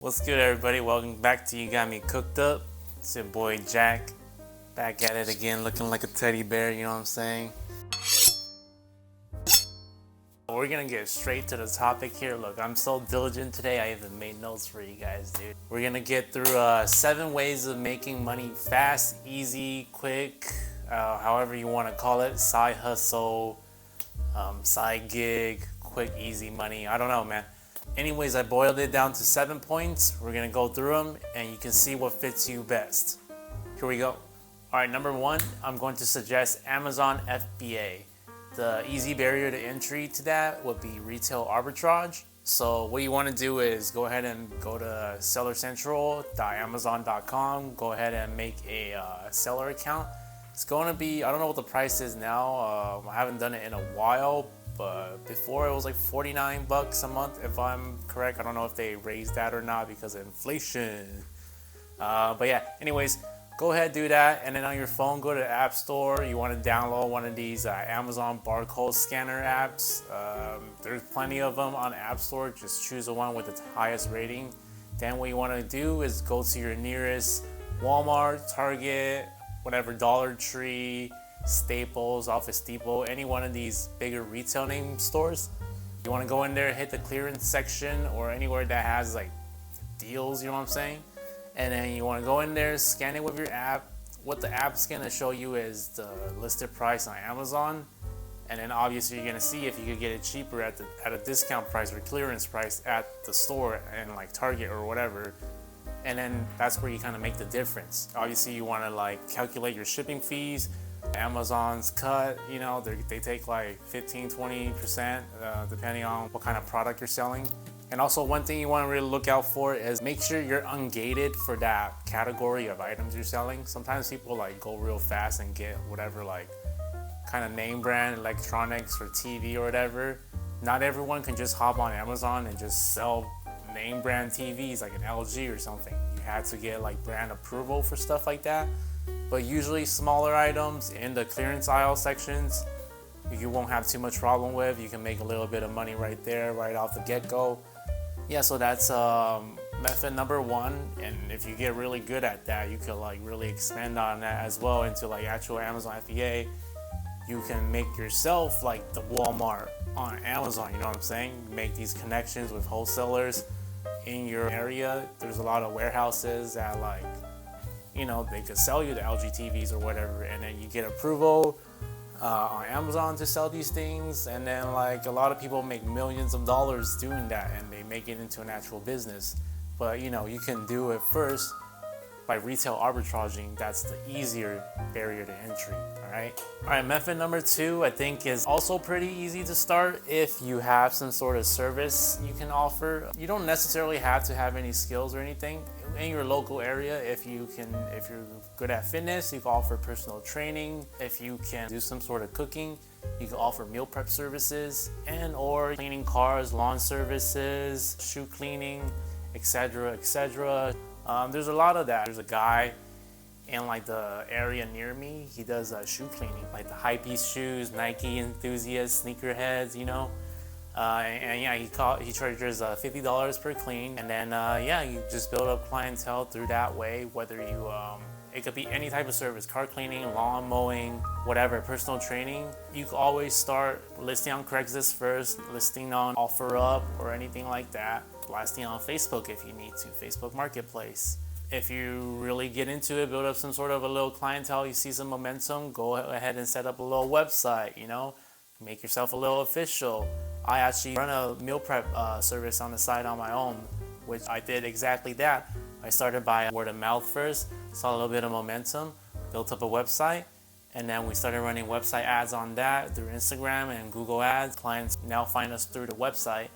What's good, everybody? Welcome back to You Got Me Cooked Up. It's your boy Jack, back at it again, looking like a teddy bear, you know what I'm saying? We're gonna get straight to the topic here. Look, I'm so diligent today, I even made notes for you guys, dude. We're gonna get through 7 ways of making money fast, easy, quick, however you wanna call it. Side hustle, side gig, quick, easy money. I don't know, man. Anyways, I boiled it down to 7 points. We're gonna go through them and you can see what fits you best. Here we go. All right, number 1, I'm going to suggest Amazon FBA. The easy barrier to entry to that would be retail arbitrage. So what you want to do is go ahead and go to sellercentral.amazon.com. Go ahead and make a seller account. It's going to be, I don't know what the price is now. I haven't done it in a while. But before it was like $49 a month, if I'm correct. I don't know if they raised that or not because of inflation. But yeah, anyways, go ahead, do that. And then on your phone, go to the App Store. You want to download one of these Amazon barcode scanner apps. There's plenty of them on the App Store. Just choose the one with the highest rating. Then what you want to do is go to your nearest Walmart, Target, whatever, Dollar Tree, Staples, Office Depot, any one of these bigger retail name stores. You want to go in there, hit the clearance section or anywhere that has like deals, you know what I'm saying? And then you want to go in there, scan it with your app. What the app's going to show you is the listed price on Amazon. And then obviously you're going to see if you could get it cheaper at a discount price or clearance price at the store and like Target or whatever. And then that's where you kind of make the difference. Obviously you want to like calculate your shipping fees. Amazon's cut, you know, they take like 15-20% depending on what kind of product you're selling. And also one thing you want to really look out for is make sure you're ungated for that category of items you're selling. Sometimes people like go real fast and get whatever like kind of name brand electronics or TV or whatever. Not everyone can just hop on Amazon and just sell name brand TVs like an LG or something. You had to get like brand approval for stuff like that. But usually smaller items in the clearance aisle sections, you won't have too much problem with. You can make a little bit of money right there, right off the get-go. Yeah, so that's method number 1. And if you get really good at that, you could like really expand on that as well into like actual Amazon FBA. You can make yourself like the Walmart on Amazon, you know what I'm saying? Make these connections with wholesalers in your area. There's a lot of warehouses that like, you know, they could sell you the LG TVs or whatever, and then you get approval on Amazon to sell these things, and then like a lot of people make millions of dollars doing that, and they make it into an actual business. But you know, you can do it first by retail arbitraging. That's the easier barrier to entry. All right, method number 2 I think is also pretty easy to start if you have some sort of service you can offer. You don't necessarily have to have any skills or anything. In your local area, if you're good at fitness, you can offer personal training. If you can do some sort of cooking, you can offer meal prep services and or cleaning cars, lawn services, shoe cleaning, etc., etc. There's a lot of that. There's a guy in like the area near me. He does shoe cleaning, like the high-piece shoes, Nike enthusiasts, sneakerheads, you know. And yeah, he charges $50 per clean, and then yeah, you just build up clientele through that way. Whether you it could be any type of service: car cleaning, lawn mowing, whatever, personal training. You can always start listing on Craigslist first, listing on OfferUp or anything like that, blasting on Facebook if you need to, Facebook Marketplace. If you really get into it, build up some sort of a little clientele, you see some momentum, go ahead and set up a little website, you know, make yourself a little official. I actually run a meal prep service on the side on my own, which I did exactly that. I started by word of mouth first, saw a little bit of momentum, built up a website, and then we started running website ads on that through Instagram and Google Ads. Clients now find us through the website,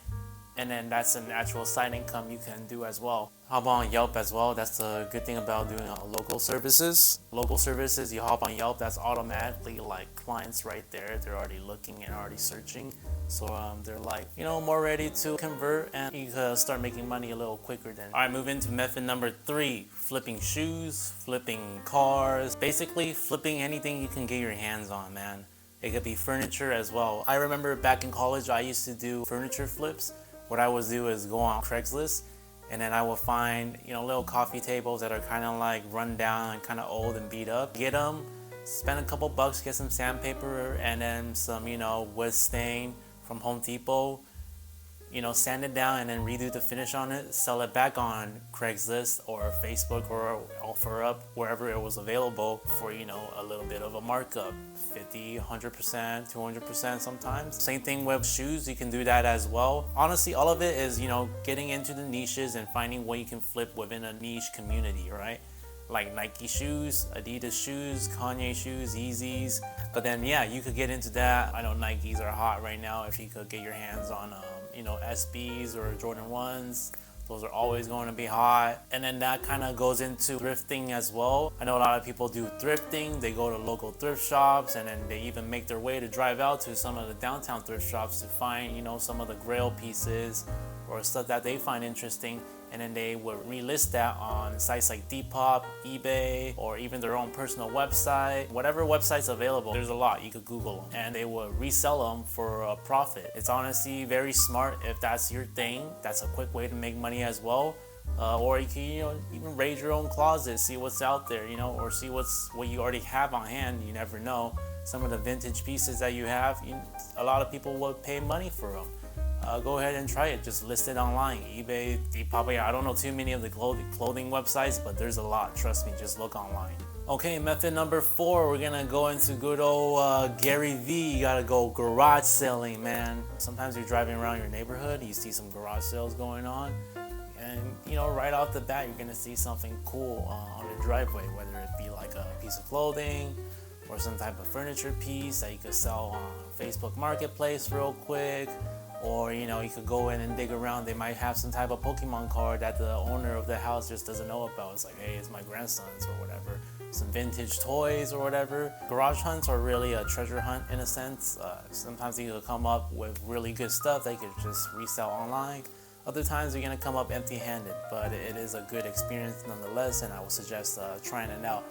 and then that's an actual side income you can do as well. Hop on Yelp as well. That's the good thing about doing local services. Local services, you hop on Yelp, that's automatically like clients right there. They're already looking and already searching. So they're like, you know, more ready to convert, and you can start making money a little quicker then. All right, move into method number 3, flipping shoes, flipping cars, basically flipping anything you can get your hands on, man. It could be furniture as well. I remember back in college, I used to do furniture flips. What I would do is go on Craigslist And then I will find, little coffee tables that are kind of like run down and kind of old and beat up. Get them, spend a couple bucks, get some sandpaper and then some, wood stain from Home Depot. Sand it down and then redo the finish on it, sell it back on Craigslist or Facebook or OfferUp, wherever it was available for, a little bit of a markup, 50, 100%, 200% sometimes. Same thing with shoes, you can do that as well. Honestly, all of it is, getting into the niches and finding what you can flip within a niche community, right? Like Nike shoes, Adidas shoes, Kanye shoes, Yeezys. But then, yeah, you could get into that. I know Nikes are hot right now if you could get your hands on SBs or Jordan 1s. Those are always going to be hot. And then that kind of goes into thrifting as well. I know a lot of people do thrifting. They go to local thrift shops and then they even make their way to drive out to some of the downtown thrift shops to find, some of the grail pieces or stuff that they find interesting. And then they would relist that on sites like Depop, eBay, or even their own personal website. Whatever website's available, there's a lot. You could Google them. And they would resell them for a profit. It's honestly very smart if that's your thing. That's a quick way to make money as well. Or you can, even raid your own closet, see what's out there, or see what you already have on hand. You never know. Some of the vintage pieces that you have, a lot of people would pay money for them. Go ahead and try it. Just list it online. eBay, Depop. I don't know too many of the clothing websites, but there's a lot. Trust me, just look online. Okay, method number 4, we're gonna go into good old Gary V. You gotta go garage selling, man. Sometimes you're driving around your neighborhood, you see some garage sales going on, and right off the bat, you're gonna see something cool on the driveway, whether it be like a piece of clothing or some type of furniture piece that you could sell on Facebook Marketplace real quick. Or, you could go in and dig around. They might have some type of Pokemon card that the owner of the house just doesn't know about. It's like, hey, it's my grandson's or whatever. Some vintage toys or whatever. Garage hunts are really a treasure hunt in a sense. Sometimes you could come up with really good stuff that you could just resell online. Other times you're gonna come up empty-handed, but it is a good experience nonetheless, and I would suggest trying it out.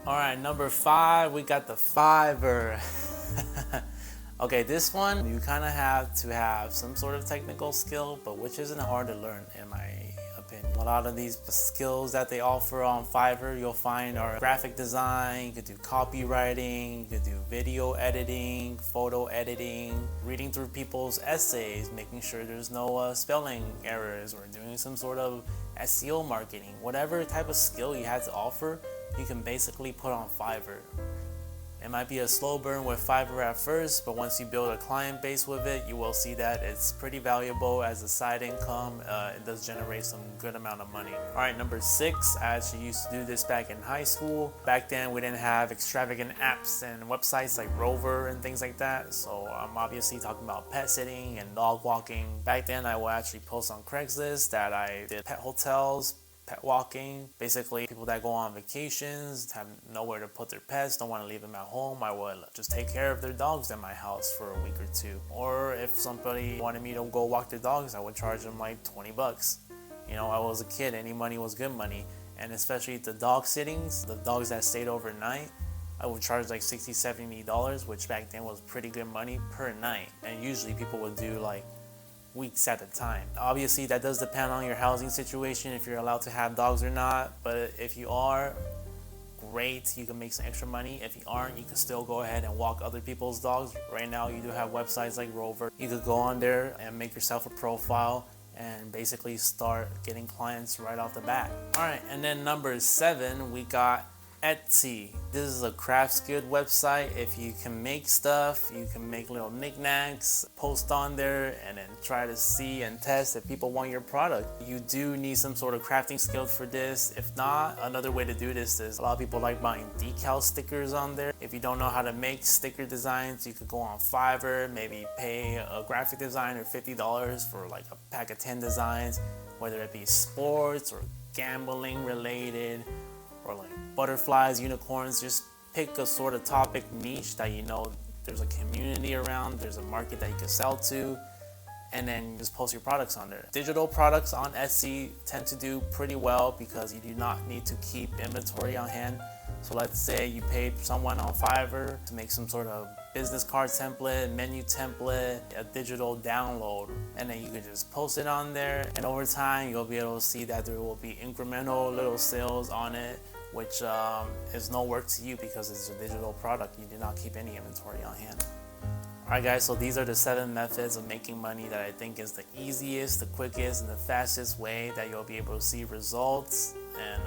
All right, number 5, we got the Fivver. Okay, this one, you kind of have to have some sort of technical skill, but which isn't hard to learn in my opinion. A lot of these skills that they offer on Fivver, you'll find are graphic design, you could do copywriting, you could do video editing, photo editing, reading through people's essays, making sure there's no spelling errors, or doing some sort of SEO marketing. Whatever type of skill you have to offer, you can basically put on Fivver. It might be a slow burn with Fivver at first, but once you build a client base with it, you will see that it's pretty valuable as a side income. It does generate some good amount of money. All right, number 6, I actually used to do this back in high school. Back then, we didn't have extravagant apps and websites like Rover and things like that. So I'm obviously talking about pet sitting and dog walking. Back then, I would actually post on Craigslist that I did pet hotels, pet walking. Basically, people that go on vacations, have nowhere to put their pets, don't want to leave them at home, I would just take care of their dogs at my house for a week or 2. Or if somebody wanted me to go walk their dogs, I would charge them like 20 bucks. I was a kid, any money was good money. And especially the dog sittings, the dogs that stayed overnight, I would charge like $60, $70, which back then was pretty good money per night. And usually people would do like weeks at a time. Obviously, that does depend on your housing situation, if you're allowed to have dogs or not. But if you are, great, you can make some extra money. If you aren't, you can still go ahead and walk other people's dogs. Right now, you do have websites like Rover. You could go on there and make yourself a profile and basically start getting clients right off the bat. All right, and then number 7, we got Etsy. This is a crafts good website. If you can make stuff, you can make little knickknacks, post on there, and then try to see and test if people want your product. You do need some sort of crafting skill for this. If not, another way to do this is a lot of people like buying decal stickers on there. If you don't know how to make sticker designs, you could go on Fivver, maybe pay a graphic designer $50 for like a pack of 10 designs, whether it be sports or gambling related, or like butterflies, unicorns. Just pick a sort of topic niche that there's a community around, there's a market that you can sell to, and then just post your products on there. Digital products on Etsy tend to do pretty well because you do not need to keep inventory on hand. So let's say you paid someone on Fiverr to make some sort of business card template, menu template, a digital download, and then you can just post it on there, and over time you'll be able to see that there will be incremental little sales on it, which is no work to you because it's a digital product. You do not keep any inventory on hand. Alright guys, so these are the 7 methods of making money that I think is the easiest, the quickest, and the fastest way that you'll be able to see results. And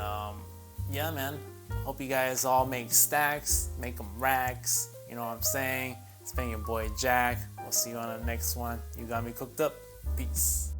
yeah man, hope you guys all make stacks, make them racks, you know what I'm saying? It's been your boy Jack. We'll see you on the next one. You got me cooked up. Peace.